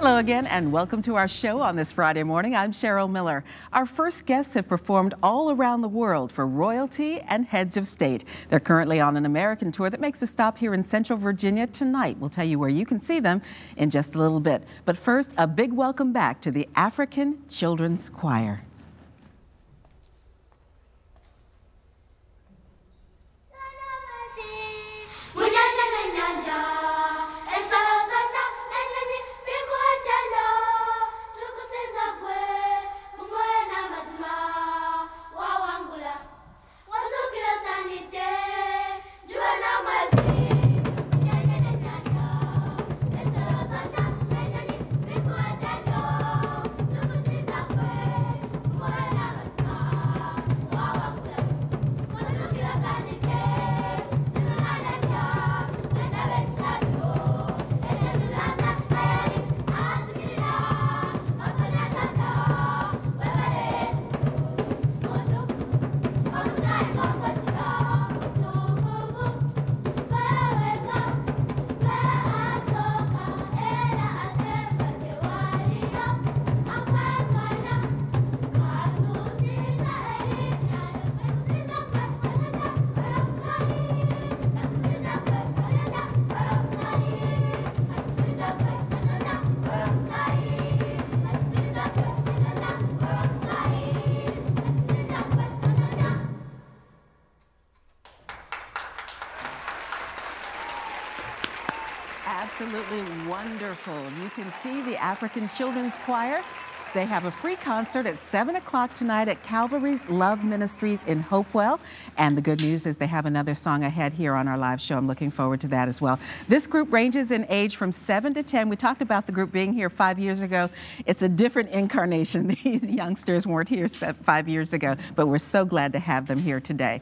Hello again and welcome to our show on this Friday morning. I'm Cheryl Miller. Our first guests have performed all around the world for royalty and heads of state. They're currently on an American tour that makes a stop here in Central Virginia tonight. We'll tell you where you can see them in just a little bit. But first, a big welcome back to the African Children's Choir. Absolutely wonderful. You can see the African Children's Choir. They have a free concert at 7 o'clock tonight at Calvary's Love Ministries in Hopewell. And the good news is they have another song ahead here on our live show. I'm looking forward to that as well. This group ranges in age from 7 to 10. We talked about the group being here 5 years ago. It's a different incarnation. These youngsters weren't here 5 years ago, but we're so glad to have them here today.